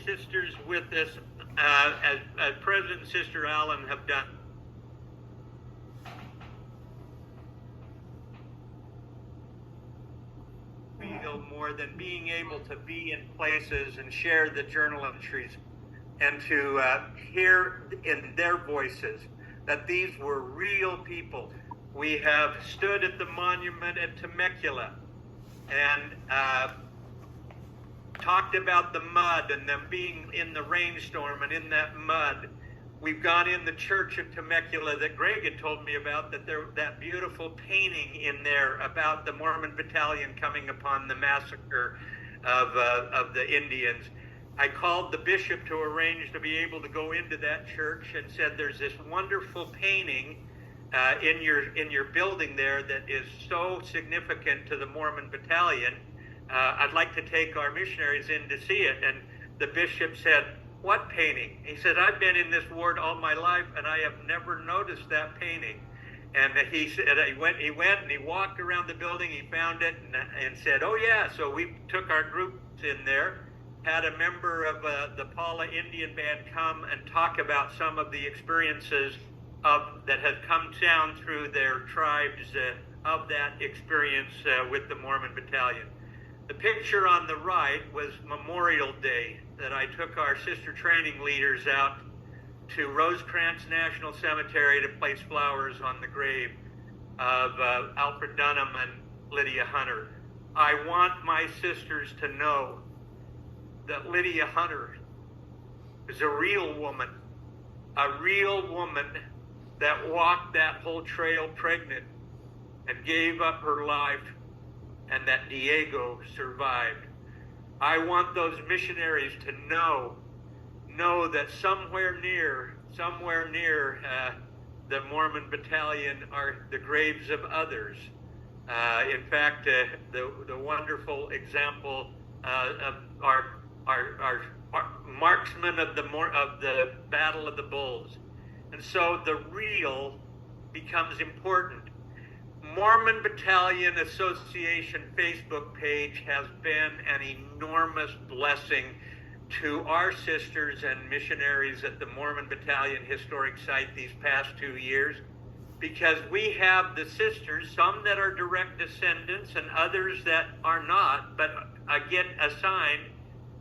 sisters with us, as President and Sister Allen have done. Feel more than being able to be in places and share the journal entries and to hear in their voices that these were real people. We have stood at the monument at Temecula and talked about the mud and them being in the rainstorm and in that mud. We've gone in the church of Temecula that Greg had told me about, that beautiful painting in there about the Mormon Battalion coming upon the massacre of the Indians. I called the bishop to arrange to be able to go into that church and said, there's this wonderful painting in your building there that is so significant to the Mormon Battalion. I'd like to take our missionaries in to see it. And the bishop said, what painting? He said, I've been in this ward all my life and I have never noticed that painting. And he said, he went and he walked around the building, he found it and said, oh yeah. So we took our groups in there, had a member of the Paula Indian Band come and talk about some of the experiences that had come down through their tribes of that experience with the Mormon Battalion. The picture on the right was Memorial Day, that I took our sister training leaders out to Rosecrans National Cemetery to place flowers on the grave of Alfred Dunham and Lydia Hunter. I want my sisters to know that Lydia Hunter is a real woman that walked that whole trail pregnant and gave up her life, and that Diego survived. I want those missionaries to know that somewhere near the Mormon Battalion are the graves of others. In fact, the wonderful example of our marksmen of the Battle of the Bulls. And so the real becomes important. Mormon Battalion Association Facebook page has been an enormous blessing to our sisters and missionaries at the Mormon Battalion Historic Site these past 2 years, because we have the sisters, some that are direct descendants and others that are not, but get assigned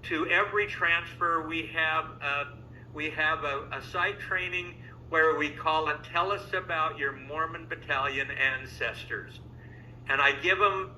to every transfer. We have a site training where we call it, tell us about your Mormon Battalion ancestors. And I give them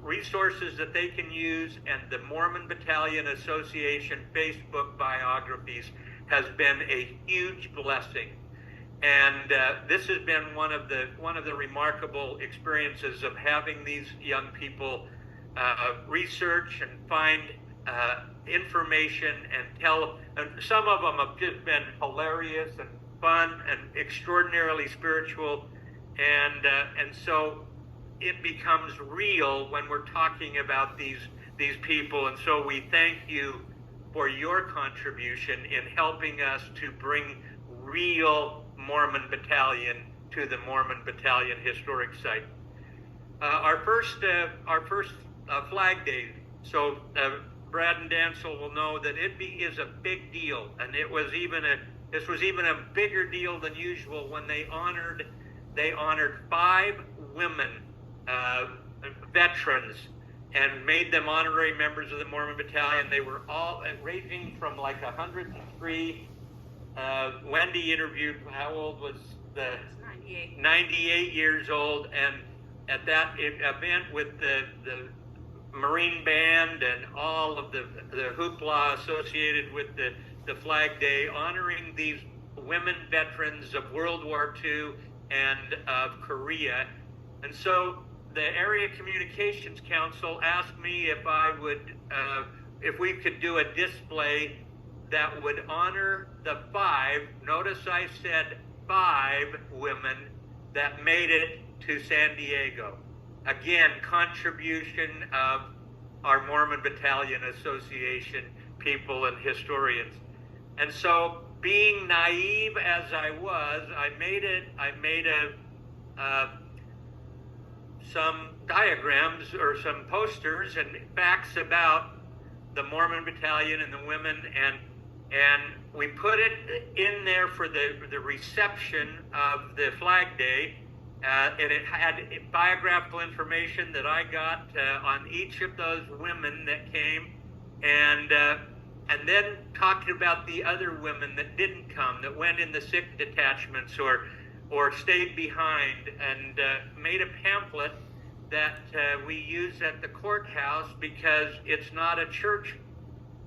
resources that they can use, and the Mormon Battalion Association Facebook biographies has been a huge blessing. And this has been one of the remarkable experiences of having these young people research and find information and tell. And some of them have just been hilarious and fun and extraordinarily spiritual, and so it becomes real when we're talking about these people. And so we thank you for your contribution in helping us to bring real Mormon Battalion to the Mormon Battalion Historic Site. Our first Flag Day. So Brad and Dancel will know that it is a big deal, and this was even a bigger deal than usual when they honored 5 women veterans and made them honorary members of the Mormon Battalion. They were all ranging from like 103. Wendy interviewed, how old was the 98 years old, and at that event with the Marine Band and all of the hoopla associated with the Flag Day, honoring these women veterans of World War II and of Korea. And so the Area Communications Council asked me if we could do a display that would honor the 5, notice I said 5 women that made it to San Diego. Again, contribution of our Mormon Battalion Association people and historians. And so, being naive as I was, I made some diagrams or some posters and facts about the Mormon Battalion and the women, and we put it in there for the reception of the Flag Day, and it had biographical information that I got on each of those women that came, and then talked about the other women that didn't come, that went in the sick detachments or stayed behind, and made a pamphlet that we use at the courthouse because it's not a church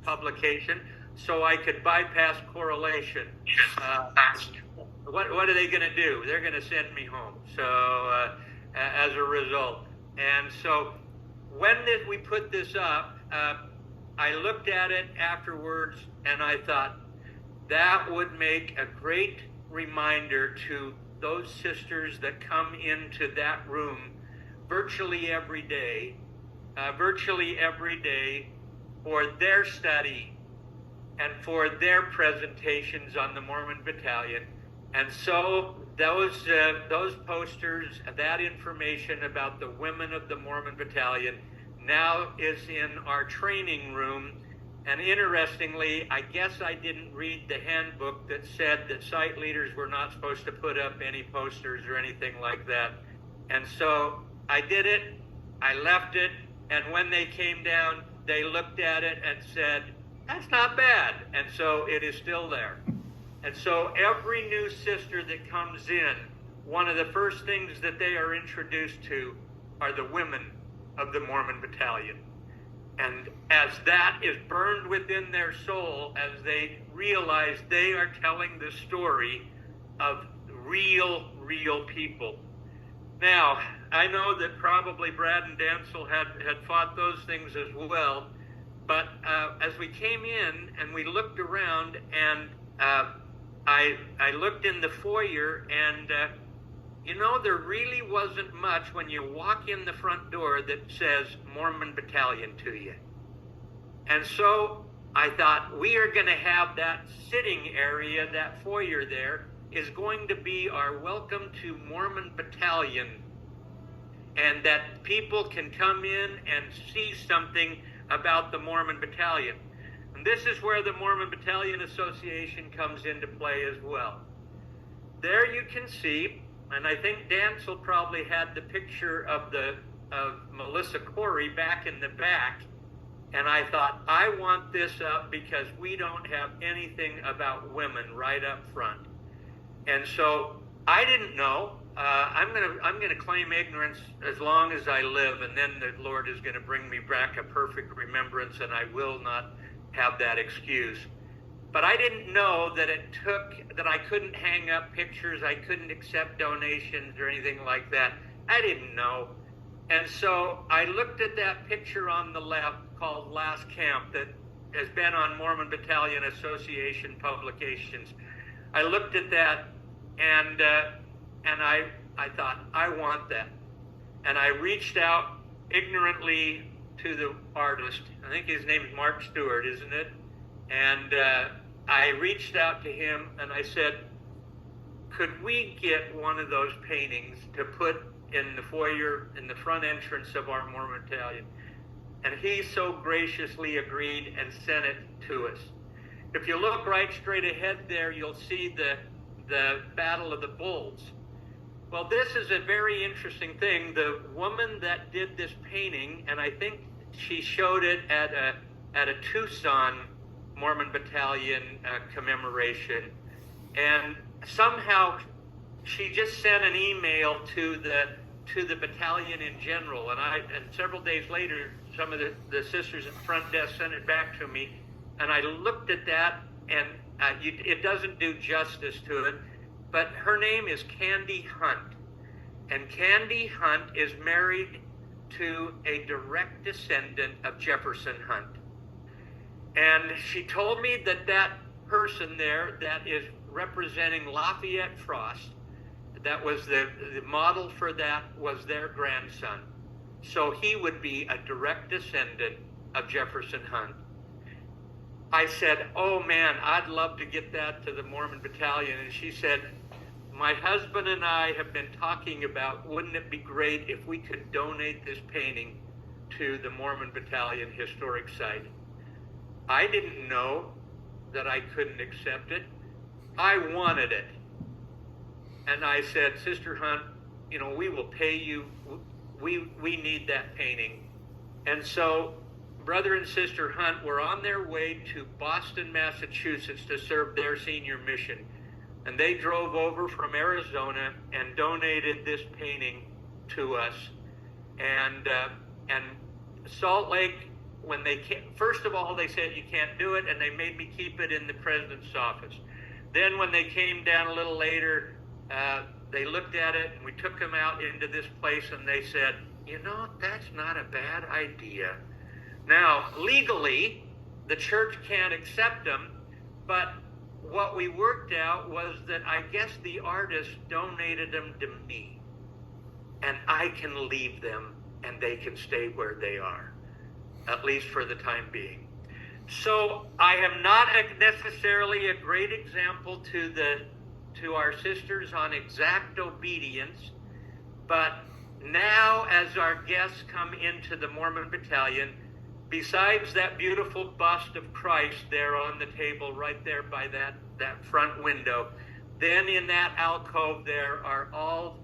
publication, so I could bypass correlation. What are they going to do? They're going to send me home. So as a result, and so when we put this up, I looked at it afterwards and I thought that would make a great reminder to those sisters that come into that room virtually every day for their study and for their presentations on the Mormon Battalion. And so those posters, that information about the women of the Mormon Battalion now is in our training room. And interestingly, I guess I didn't read the handbook that said that site leaders were not supposed to put up any posters or anything like that. And so I did it, I left it, and when they came down, they looked at it and said, that's not bad. And so it is still there. And so every new sister that comes in, one of the first things that they are introduced to are the women of the Mormon Battalion. And as that is burned within their soul, as they realize they are telling the story of real people. Now, I know that probably Brad and Dancel had fought those things as well, but as we came in and we looked around, and I looked in the foyer, and there really wasn't much when you walk in the front door that says Mormon Battalion to you. And so I thought, we are going to have that sitting area, that foyer there is going to be our welcome to Mormon Battalion, and that people can come in and see something about the Mormon Battalion. And this is where the Mormon Battalion Association comes into play as well. There you can see, and I think Dancel probably had the picture of Melissa Corey back in the back, and I thought, I want this up because we don't have anything about women right up front. And so I didn't know. I'm gonna claim ignorance as long as I live, and then the Lord is going to bring me back a perfect remembrance, and I will not have that excuse. But I didn't know that that I couldn't hang up pictures, I couldn't accept donations or anything like that. I didn't know. And so I looked at that picture on the left called Last Camp that has been on Mormon Battalion Association publications. I looked at that, and I thought, I want that. And I reached out ignorantly to the artist. I think his name is Mark Stewart, isn't it? And I reached out to him and I said, could we get one of those paintings to put in the foyer, in the front entrance of our Mormon Battalion? And he so graciously agreed and sent it to us. If you look right straight ahead there, you'll see the Battle of the Bulls. Well, this is a very interesting thing. The woman that did this painting, and I think she showed it at a Tucson Mormon Battalion commemoration, and somehow she just sent an email to the battalion in general, and several days later, some of the sisters at the front desk sent it back to me, and I looked at that, and it doesn't do justice to it, but her name is Candy Hunt, and Candy Hunt is married to a direct descendant of Jefferson Hunt. And she told me that person there that is representing Lafayette Frost, that was the model for that, was their grandson. So he would be a direct descendant of Jefferson Hunt. I said, oh man, I'd love to get that to the Mormon Battalion. And she said, my husband and I have been talking about, wouldn't it be great if we could donate this painting to the Mormon Battalion Historic Site? I didn't know that I couldn't accept it. I wanted it. And I said, Sister Hunt, you know, we will pay you. We need that painting. And so Brother and Sister Hunt were on their way to Boston, Massachusetts to serve their senior mission. And they drove over from Arizona and donated this painting to us. And Salt Lake, when they came, first of all, they said you can't do it, and they made me keep it in the president's office. Then when they came down a little later, they looked at it, and we took them out into this place, and they said, you know, that's not a bad idea. Now, legally, the church can't accept them, but what we worked out was that I guess the artist donated them to me, and I can leave them, and they can stay where they are, at least for the time being. So I am not necessarily a great example to our sisters on exact obedience, but now as our guests come into the Mormon Battalion, besides that beautiful bust of Christ there on the table right there by that front window, then in that alcove there are all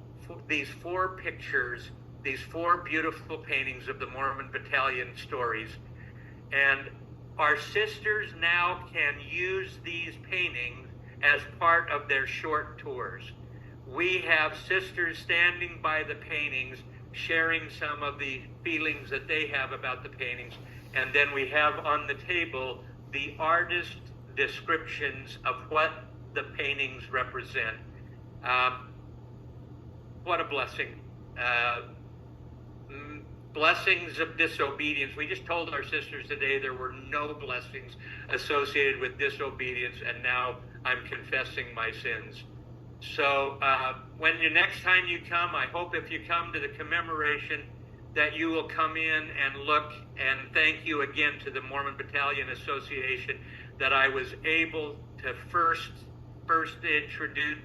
these four pictures, these four beautiful paintings of the Mormon Battalion stories. And our sisters now can use these paintings as part of their short tours. We have sisters standing by the paintings, sharing some of the feelings that they have about the paintings. And then we have on the table the artist descriptions of what the paintings represent. What a blessing. Blessings of disobedience. We just told our sisters today there were no blessings associated with disobedience, and now I'm confessing my sins. So when the next time you come, I hope if you come to the commemoration that you will come in and look, and thank you again to the Mormon Battalion Association that I was able to first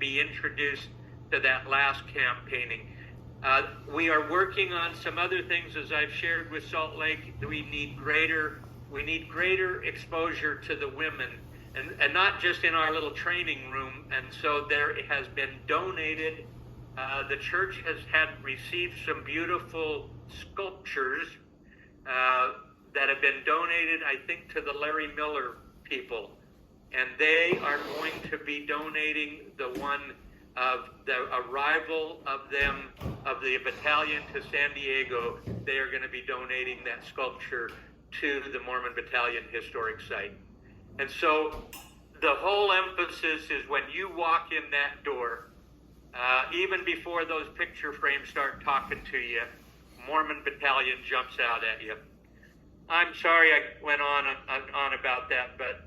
be introduced to that last camp painting. We are working on some other things, as I've shared with Salt Lake. We need greater exposure to the women, and not just in our little training room. And so there has been donated. The church has received some beautiful sculptures that have been donated, I think, to the Larry Miller people, and they are going to be donating the one of the arrival of the battalion to San Diego. They are going to be donating that sculpture to the Mormon Battalion Historic Site. And so the whole emphasis is when you walk in that door, even before those picture frames start talking to you, Mormon Battalion jumps out at you. I'm sorry I went on about that, but